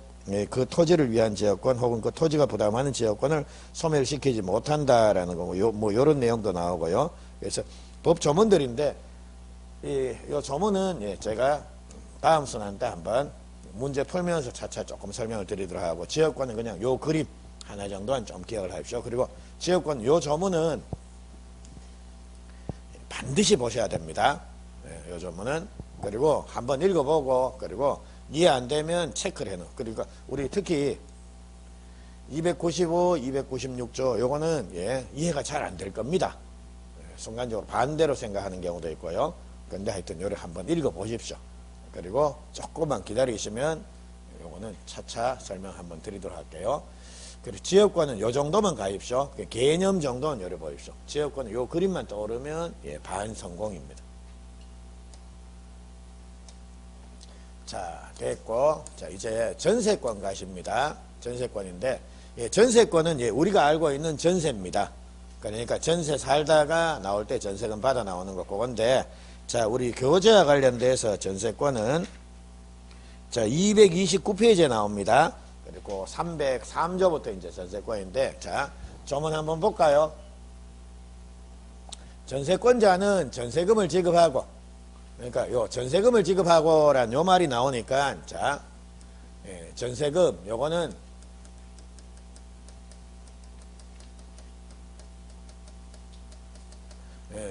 그 토지를 위한 지역권 혹은 그 토지가 부담하는 지역권을 소멸시키지 못한다라는 거 뭐 요런 내용도 나오고요. 그래서 법 조문들인데 요 조문은 제가 다음 순환 때 한번 문제 풀면서 차차 조금 설명을 드리도록 하고 지역권은 그냥 요 그림 하나 정도는 좀 기억을 하십시오. 그리고 지역권 요 조문은 반드시 보셔야 됩니다. 요 조문은 그리고 한번 읽어보고 그리고 이해 안 되면 체크를 해놓고 그러니까 우리 특히 295, 296조 요거는 이해가 잘 안 될 겁니다. 순간적으로 반대로 생각하는 경우도 있고요. 근데 하여튼 요를 한번 읽어보십시오. 그리고 조금만 기다리시면 요거는 차차 설명 한번 드리도록 할게요. 그리고 지역권은 요 정도만 가입시오. 개념 정도는 요래 보십시오. 지역권은 요 그림만 떠오르면 반 성공입니다. 자, 됐고, 자, 이제 전세권 가십니다. 전세권인데, 전세권은 우리가 알고 있는 전세입니다. 그러니까 전세 살다가 나올 때 전세금 받아 나오는 거, 그건데, 자, 우리 교재와 관련돼서 전세권은, 자, 229페이지에 나옵니다. 그리고 303조부터 이제 전세권인데, 자, 조문 한번 볼까요? 전세권자는 전세금을 지급하고, 그러니까 요 전세금을 지급하고란 요 말이 나오니까 자 전세금 요거는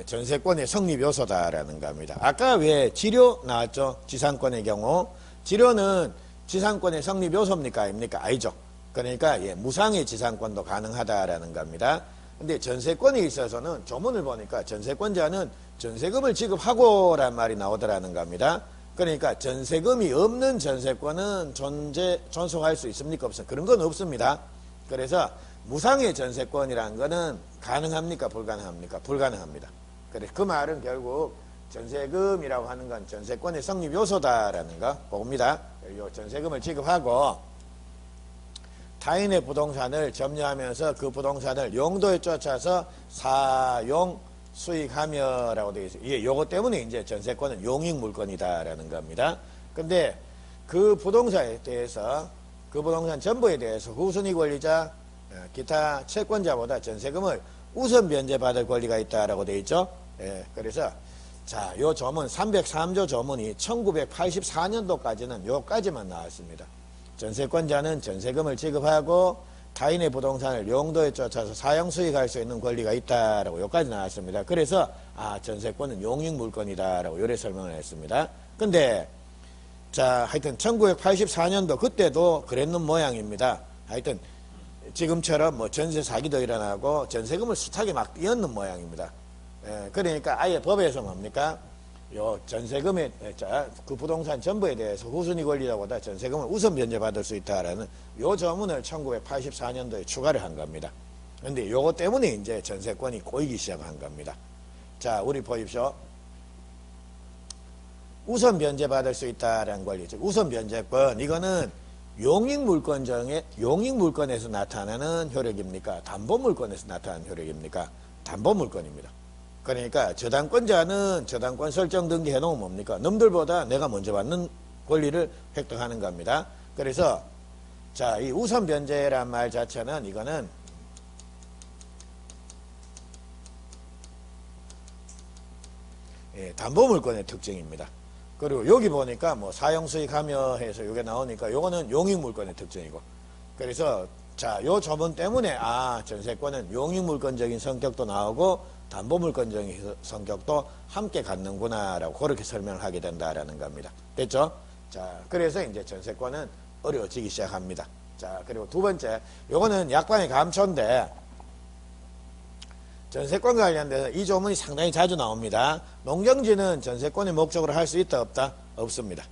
전세권의 성립 요소다라는 겁니다. 아까 왜 지료 나왔죠? 지상권의 경우 지료는 지상권의 성립 요소입니까? 아닙니까? 아니죠. 그러니까 무상의 지상권도 가능하다라는 겁니다. 근데 전세권에 있어서는 조문을 보니까 전세권자는 전세금을 지급하고란 말이 나오더라는 겁니다. 그러니까 전세금이 없는 전세권은 존속할 수 있습니까? 없습니까? 그런 건 없습니다. 그래서 무상의 전세권이라는 거는 가능합니까? 불가능합니까? 불가능합니다. 그래서 그 말은 결국 전세금이라고 하는 건 전세권의 성립 요소다라는 거 봅니다. 전세금을 지급하고 타인의 부동산을 점유하면서 그 부동산을 용도에 쫓아서 사용 수익하며라고 되어 있어요. 요거 때문에 이제 전세권은 용익물권이다라는 겁니다. 근데 그 부동산에 대해서 그 부동산 전부에 대해서 후순위 권리자 기타 채권자보다 전세금을 우선 변제받을 권리가 있다라고 되어 있죠. 그래서 자, 요 조문 303조 조문이 1984년도까지는 요까지만 나왔습니다. 전세권자는 전세금을 지급하고 타인의 부동산을 용도에 쫓아서 사용 수익할 수 있는 권리가 있다라고 여기까지 나왔습니다. 그래서 전세권은 용익물권이다라고 요래 설명을 했습니다. 근데 자 하여튼 1984년도 그때도 그랬는 모양입니다. 하여튼 지금처럼 뭐 전세 사기도 일어나고 전세금을 숱하게 막 띄었는 모양입니다. 그러니까 아예 법에서 뭡니까? 요 전세금의 그 부동산 전부에 대해서 후순위 권리자보다 전세금을 우선 변제받을 수 있다라는 요 조문을 1984년도에 추가를 한 겁니다. 근데 요거 때문에 이제 전세권이 꼬이기 시작한 겁니다. 자, 우리 보십시오. 우선 변제받을 수 있다라는 권리, 즉 우선 변제권 이거는 용익물권에서 나타나는 효력입니까? 담보물권에서 나타나는 효력입니까? 담보물권입니다. 그러니까 저당권자는 저당권 설정 등기 해놓으면 뭡니까? 남들보다 내가 먼저 받는 권리를 획득하는 겁니다. 그래서 자, 이 우선 변제란 말 자체는 이거는 담보물권의 특징입니다. 그리고 여기 보니까 뭐 사용수익하며 해서 이게 나오니까 요거는 용익물권의 특징이고 그래서 자, 요 조문 때문에 전세권은 용익물권적인 성격도 나오고 담보물권적인 성격도 함께 갖는구나 라고 그렇게 설명을 하게 된다라는 겁니다. 됐죠? 자, 그래서 이제 전세권은 어려워지기 시작합니다. 자, 그리고 두 번째 요거는 약관의 감초인데 전세권과 관련돼서 이 조문이 상당히 자주 나옵니다. 농경지는 전세권의 목적으로 할 수 있다 없다? 없습니다.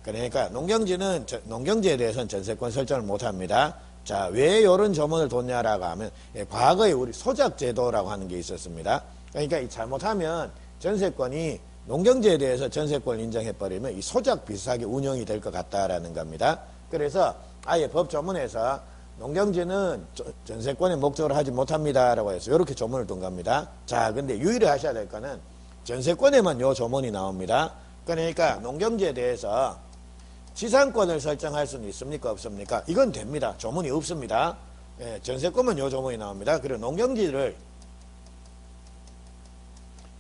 그러니까 농경지에 대해서는 전세권 설정을 못합니다. 자, 왜 이런 조문을 뒀냐라고 하면 과거에 우리 소작제도라고 하는 게 있었습니다. 그러니까 이 잘못하면 전세권이 농경지에 대해서 전세권을 인정해버리면 이 소작 비슷하게 운영이 될 것 같다라는 겁니다. 그래서 아예 법 조문에서 농경지는 전세권의 목적으로 하지 못합니다라고 해서 이렇게 조문을 둔 겁니다. 자, 근데 유의를 하셔야 될 거는 전세권에만 요 조문이 나옵니다. 그러니까 농경지에 대해서 지상권을 설정할 수는 있습니까? 없습니까? 이건 됩니다. 조문이 없습니다. 예, 전세권만 요 조문이 나옵니다. 그리고 농경지를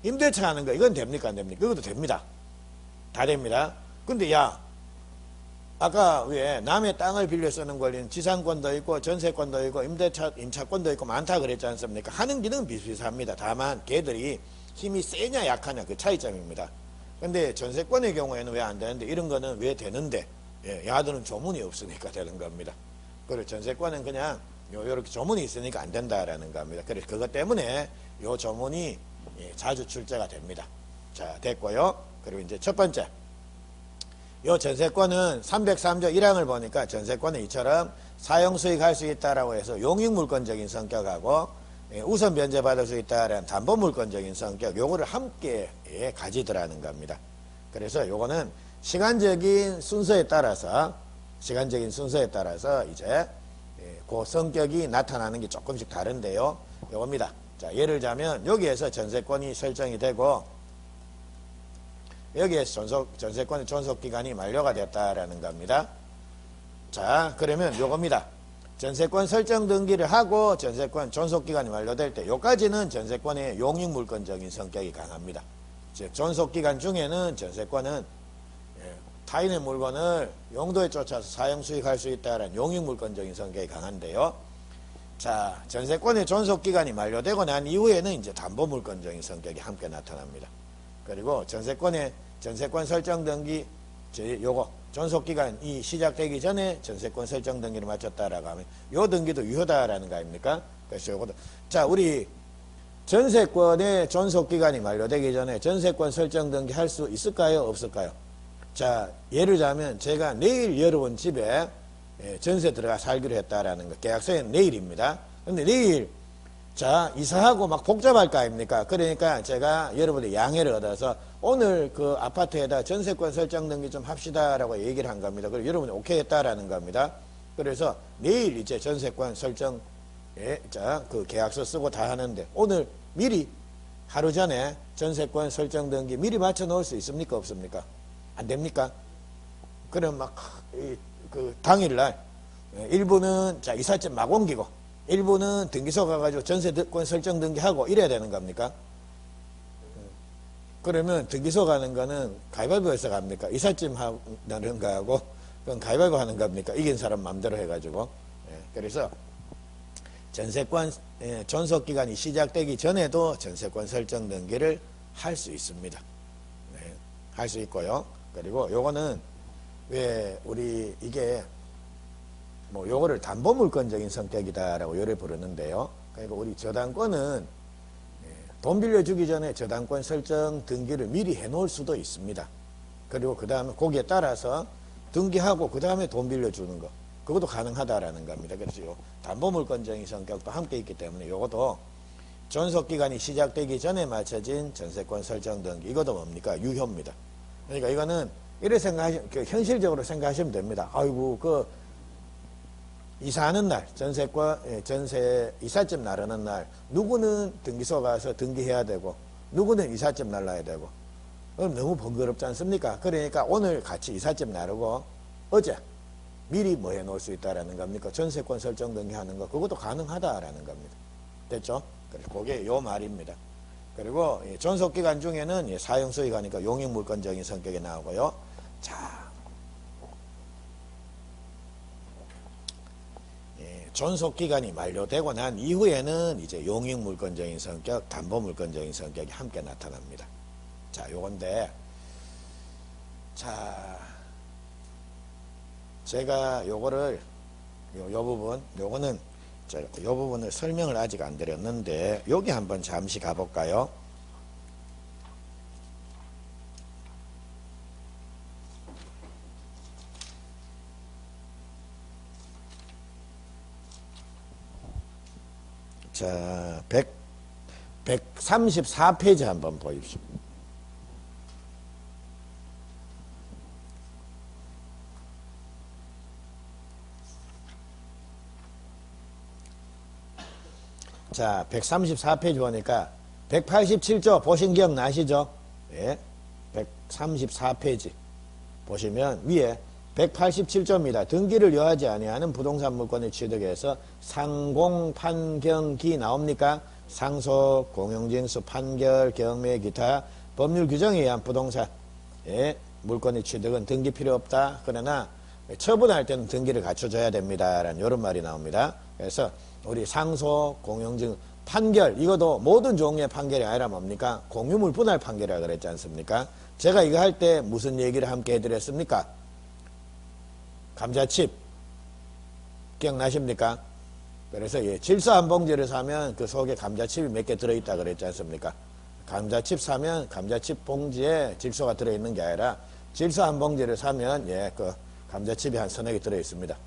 임대차 하는 거 이건 됩니까? 안 됩니까? 그것도 됩니다. 다 됩니다. 근데 야, 아까 왜 남의 땅을 빌려 쓰는 권리는 지상권도 있고 전세권도 있고 임차권도 있고 많다 그랬지 않습니까? 하는 기능은 비슷비슷합니다. 다만 걔들이 힘이 세냐 약하냐 그 차이점입니다. 근데 전세권의 경우에는 왜 안 되는데 이런 거는 왜 되는데 예, 야들은 조문이 없으니까 되는 겁니다. 그리고 전세권은 그냥 요렇게 조문이 있으니까 안 된다라는 겁니다. 그래서 그것 때문에 요 조문이 예, 자주 출제가 됩니다. 자, 됐고요. 그리고 이제 첫 번째 요 전세권은 303조 1항을 보니까 전세권은 이처럼 사용수익할 수 있다라고 해서 용익물권적인 성격하고 예, 우선 변제받을 수 있다라는 담보물권적인 성격 요거를 함께 예, 가지더라는 겁니다. 그래서 요거는 시간적인 순서에 따라서 이제 예, 그 성격이 나타나는 게 조금씩 다른데요. 요겁니다. 자, 예를 들자면 여기에서 전세권이 설정이 되고 여기에서 전세권의 존속기간이 만료가 됐다라는 겁니다. 자, 그러면 요겁니다. 전세권 설정 등기를 하고 전세권 존속기간이 만료될 때 요까지는 전세권의 용익물권적인 성격이 강합니다. 즉 존속기간 중에는 전세권은 타인의 물건을 용도에 쫓아서 사용수익할 수 있다는 용익물권적인 성격이 강한데요. 자, 전세권의 존속기간이 만료되고 난 이후에는 이제 담보물권적인 성격이 함께 나타납니다. 그리고 전세권 설정 등기, 요거, 존속기간이 시작되기 전에 전세권 설정 등기를 마쳤다라고 하면 요 등기도 유효다라는 거 아닙니까? 그래서 요것도. 자, 우리 전세권의 존속기간이 만료되기 전에 전세권 설정 등기 할 수 있을까요? 없을까요? 자, 예를 들자면 제가 내일 여러분 집에 전세 들어가 살기로 했다라는 거. 계약서에는 내일입니다. 근데 내일 자, 이사하고 막 복잡할 거 아닙니까? 그러니까 제가 여러분의 양해를 얻어서 오늘 그 아파트에다 전세권 설정 등기 좀 합시다라고 얘기를 한 겁니다. 그리고 여러분이 오케이 했다라는 겁니다. 그래서 내일 이제 전세권 설정, 자, 그 계약서 쓰고 다 하는데 오늘 미리 하루 전에 전세권 설정 등기 미리 맞춰 놓을 수 있습니까? 없습니까? 안 됩니까? 그럼 막, 그 당일날, 일부는 자, 이삿짐 막 옮기고, 일부는 등기소 가가지고 전세권 설정 등기하고 이래야 되는 겁니까? 그러면 등기소 가는 거는 가위바위보에서 갑니까? 이삿짐 하는 거하고, 그건 가위바위보 하는 겁니까? 이긴 사람 마음대로 해가지고. 그래서 전세권 존속기간이 시작되기 전에도 전세권 설정 등기를 할 수 있습니다. 할 수 있고요. 그리고 요거는 왜 우리 이게 뭐 요거를 담보물권적인 성격이다라고 요래 부르는데요. 그러니까 우리 저당권은 돈 빌려주기 전에 저당권 설정 등기를 미리 해놓을 수도 있습니다. 그리고 그 다음에 거기에 따라서 등기하고 그 다음에 돈 빌려주는 거 그것도 가능하다라는 겁니다. 그래서 요 담보물권적인 성격도 함께 있기 때문에 요것도 존속기간이 시작되기 전에 맞춰진 전세권 설정 등기 이것도 뭡니까? 유효입니다. 그러니까 이거는 이렇게 현실적으로 생각하시면 됩니다. 아이고 그 이사하는 날 전세 이삿짐 나르는 날 누구는 등기소 가서 등기해야 되고 누구는 이삿짐 날라야 되고 그럼 너무 번거롭지 않습니까? 그러니까 오늘 같이 이삿짐 나르고 어제 미리 뭐 해놓을 수 있다라는 겁니까? 전세권 설정 등기하는 거 그것도 가능하다라는 겁니다. 됐죠? 그래서 그게 요 말입니다. 그리고 존속기간 중에는 사용수익하니까 용익물권적인 성격이 나오고요. 자, 존속기간이 만료되고 난 이후에는 이제 용익물권적인 성격, 담보물권적인 성격이 함께 나타납니다. 자, 요건데, 자, 제가 요거를, 요 부분, 요거는, 요 부분을 설명을 아직 안 드렸는데, 여기 한번 잠시 가볼까요? 자, 134페이지 한번 보십시오. 자, 134페이지 보니까 187조 보신 기억 나시죠? 예. 134페이지 보시면 위에 187조입니다. 등기를 요하지 아니하는 부동산 물건의 취득에서 상공판경기 나옵니까? 상속, 공용징수, 판결, 경매, 기타 법률 규정에 의한 부동산 물건의 취득은 등기 필요 없다. 그러나 처분할 때는 등기를 갖춰줘야 됩니다. 라는 이런 말이 나옵니다. 그래서 우리 상속, 공용징수, 판결 이것도 모든 종류의 판결이 아니라 뭡니까? 공유물 분할 판결이라고 그랬지 않습니까? 제가 이거 할 때 무슨 얘기를 함께 해드렸습니까? 감자칩 기억나십니까? 그래서 질소 한 봉지를 사면 그 속에 감자칩이 몇 개 들어있다 그랬지 않습니까? 감자칩 사면 감자칩 봉지에 질소가 들어있는 게 아니라 질소 한 봉지를 사면 그 감자칩이 한 서너 개 들어있습니다.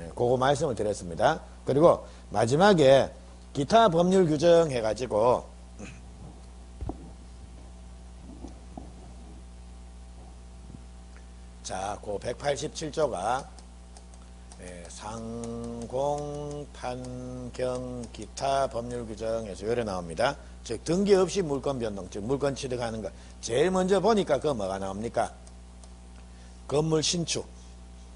그거 말씀을 드렸습니다. 그리고 마지막에 기타 법률 규정 해가지고 자, 그 187조가 상공, 판경, 기타 법률 규정에서 요래 나옵니다. 즉 등기 없이 물건 변동, 즉 물건 취득하는 것. 제일 먼저 보니까 그 뭐가 나옵니까? 건물 신축.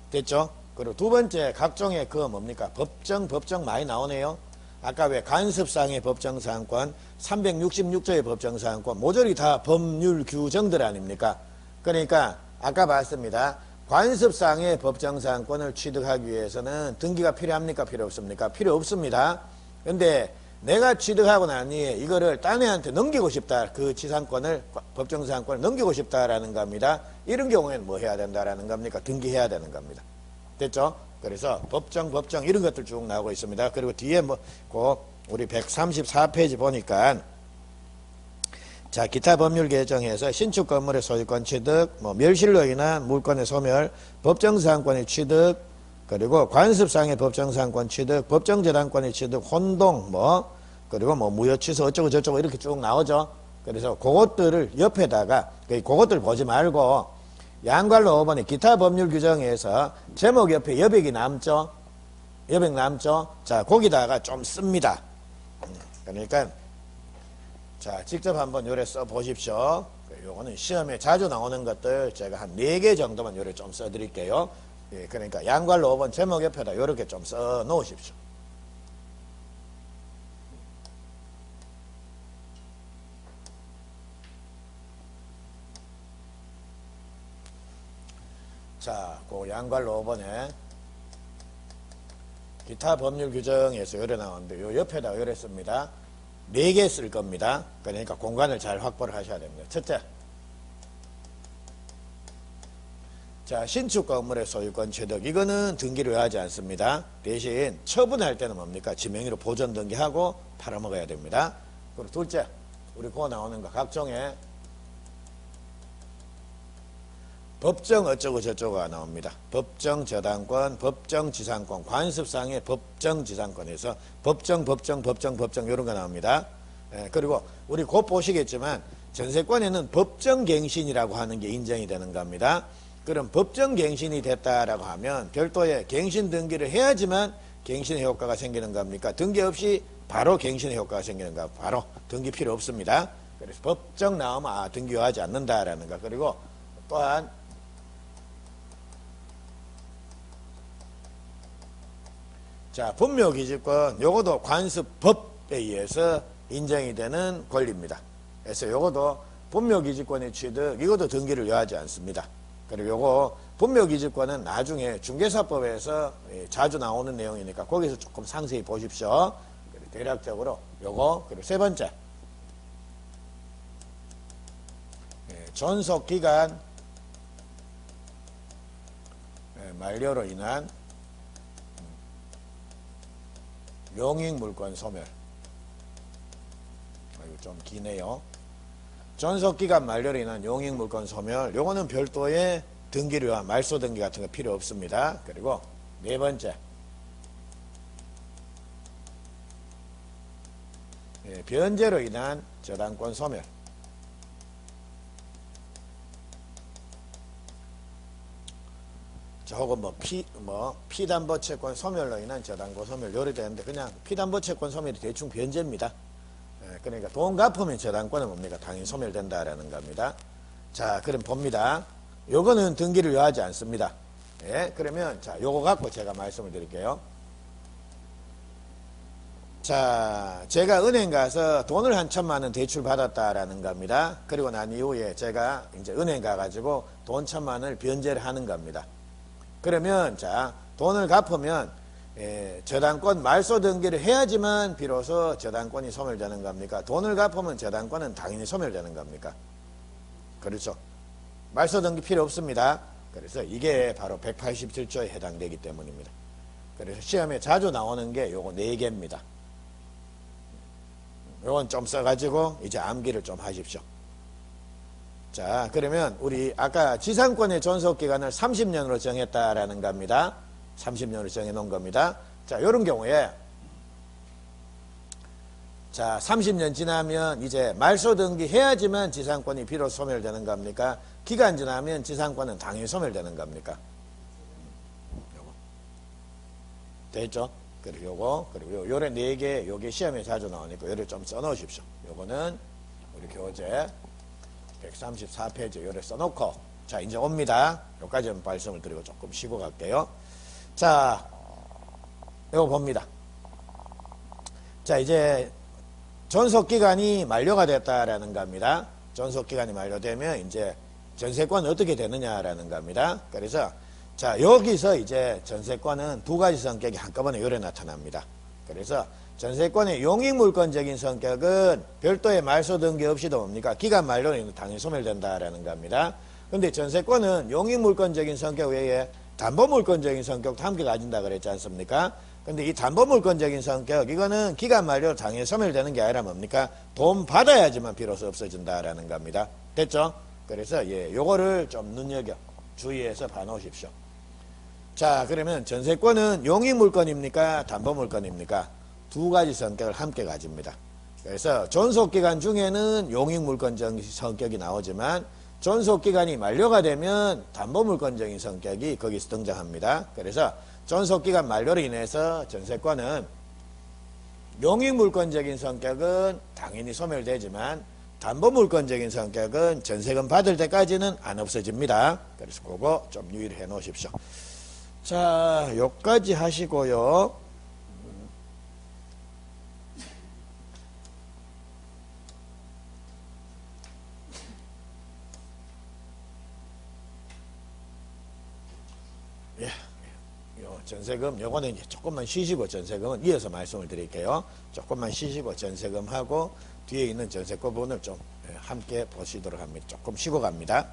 됐죠? 그리고 두 번째 각종의 그 뭡니까? 법정 많이 나오네요. 아까 왜 간섭상의 법정사항권, 366조의 법정사항권, 모조리 다 법률 규정들 아닙니까? 그러니까 아까 봤습니다. 관습상의 법정사항권을 취득하기 위해서는 등기가 필요합니까? 필요 없습니까? 필요 없습니다. 근데 내가 취득하고 난 뒤에 이거를 딴 애한테 넘기고 싶다. 그 지상권을, 법정사항권을 넘기고 싶다라는 겁니다. 이런 경우에는 뭐 해야 된다라는 겁니까? 등기해야 되는 겁니다. 됐죠? 그래서 법정 이런 것들 쭉 나오고 있습니다. 그리고 뒤에 우리 134페이지 보니까 자, 기타 법률 개정에서 신축 건물의 소유권 취득, 멸실로 인한 물건의 소멸, 법정사항권의 취득, 그리고 관습상의 법정사항권 취득, 법정재단권의 취득, 혼동, 그리고 무효 취소 어쩌고 저쩌고 이렇게 쭉 나오죠. 그래서 그것들을 옆에다가, 그것들 보지 말고, 양괄로 5번에 기타 법률 규정에서 제목 옆에 여백이 남죠? 여백 남죠? 자, 거기다가 좀 씁니다. 그러니까, 자, 직접 한번 요래 써 보십시오. 요거는 시험에 자주 나오는 것들 제가 한 4개 정도만 요래 좀 써 드릴게요. 그러니까 양괄로 5번 제목 옆에다 요렇게 좀 써 놓으십시오. 자, 그 양괄로 5번에 기타 법률 규정에서 요래 나오는데 요 옆에다 요래 씁니다. 4개 쓸 겁니다. 그러니까 공간을 잘 확보를 하셔야 됩니다. 첫째, 자, 신축 건물의 소유권 취득 이거는 등기를 하지 않습니다. 대신 처분할 때는 뭡니까? 지명의로 보존 등기하고 팔아먹어야 됩니다. 그리고 둘째, 우리 그거 나오는 거 각종의 법정 어쩌고 저쩌고가 나옵니다. 법정 저당권, 법정 지상권, 관습상의 법정 지상권에서 법정 이런 거 나옵니다. 그리고 우리 곧 보시겠지만 전세권에는 법정 갱신이라고 하는 게 인정이 되는 겁니다. 그럼 법정 갱신이 됐다라고 하면 별도의 갱신 등기를 해야지만 갱신의 효과가 생기는 겁니까? 등기 없이 바로 갱신의 효과가 생기는 거 바로 등기 필요 없습니다. 그래서 법정 나오면 등기화하지 않는다라는 거. 그리고 또한 자, 분묘기지권 요것도 관습법에 의해서 인정이 되는 권리입니다. 그래서 요것도 분묘기지권의 취득 이것도 등기를 요하지 않습니다. 그리고 요거 분묘기지권은 나중에 중개사법에서 자주 나오는 내용이니까 거기서 조금 상세히 보십시오. 대략적으로 요거. 그리고 세 번째, 존속기간 만료로 인한 용익물권 소멸. 이거 좀 기네요. 존속기간 만료로 인한 용익물권 소멸. 요거는 별도의 등기료와 말소 등기 같은 거 필요 없습니다. 그리고 네 번째, 변제로 인한 저당권 소멸. 자, 혹은 피담보 채권 소멸로 인한 저당권 소멸 요리 되는데 그냥 피담보 채권 소멸이 대충 변제입니다. 그러니까 돈 갚으면 저당권은 뭡니까? 당연히 소멸된다라는 겁니다. 자, 그럼 봅니다. 요거는 등기를 요하지 않습니다. 예, 그러면 자, 요거 갖고 제가 말씀을 드릴게요. 자, 제가 은행 가서 돈을 한 1,000만 원 대출 받았다라는 겁니다. 그리고 난 이후에 제가 이제 은행 가가지고 돈 1,000만 원을 변제를 하는 겁니다. 그러면 자, 돈을 갚으면 저당권 말소 등기를 해야지만 비로소 저당권이 소멸되는 겁니까? 돈을 갚으면 저당권은 당연히 소멸되는 겁니까? 그렇죠. 말소 등기 필요 없습니다. 그래서 이게 바로 187조에 해당되기 때문입니다. 그래서 시험에 자주 나오는 게 요거 4개입니다. 요건 좀 써가지고 이제 암기를 좀 하십시오. 자, 그러면 우리 아까 지상권의 존속기간을 30년으로 정했다라는 겁니다. 30년으로 정해놓은 겁니다. 자, 요런 경우에 자, 30년 지나면 이제 말소 등기 해야지만 지상권이 비로소 소멸되는 겁니까? 기간 지나면 지상권은 당연히 소멸되는 겁니까? 요거. 됐죠? 그리고 요거, 그리고 요래 4개, 요게 시험에 자주 나오니까 요래 좀 써놓으십시오. 요거는 우리 교재 134페이지 요래 써놓고, 자, 이제 옵니다. 요까지는 말씀을 드리고 조금 쉬고 갈게요. 자, 요거 봅니다. 자, 이제 존속기간이 만료가 됐다라는 겁니다. 존속기간이 만료되면 이제 전세권은 어떻게 되느냐라는 겁니다. 그래서 자, 여기서 이제 전세권은 2가지 성격이 한꺼번에 요래 나타납니다. 그래서 전세권의 용익물권적인 성격은 별도의 말소 등기 없이도 뭡니까? 기간 만료는 당연히 소멸된다라는 겁니다. 근데 전세권은 용익물권적인 성격 외에 담보물권적인 성격도 함께 가진다 그랬지 않습니까? 근데 이 담보물권적인 성격, 이거는 기간 만료로 당연히 소멸되는 게 아니라 뭡니까? 돈 받아야지만 비로소 없어진다라는 겁니다. 됐죠? 그래서 요거를 좀 눈여겨 주의해서 봐놓으십시오. 자, 그러면 전세권은 용익물권입니까? 담보물권입니까? 2가지 성격을 함께 가집니다. 그래서 존속기간 중에는 용익물권적인 성격이 나오지만 존속기간이 만료가 되면 담보물권적인 성격이 거기서 등장합니다. 그래서 존속기간 만료로 인해서 전세권은 용익물권적인 성격은 당연히 소멸되지만 담보물권적인 성격은 전세금 받을 때까지는 안 없어집니다. 그래서 그거 좀 유의를 해 놓으십시오. 자, 요까지 하시고요. 예, 요 전세금 요거는 이제 조금만 쉬시고 전세금은 이어서 말씀을 드릴게요. 조금만 쉬시고 전세금하고 뒤에 있는 전세권 부분을 좀 함께 보시도록 합니다. 조금 쉬고 갑니다.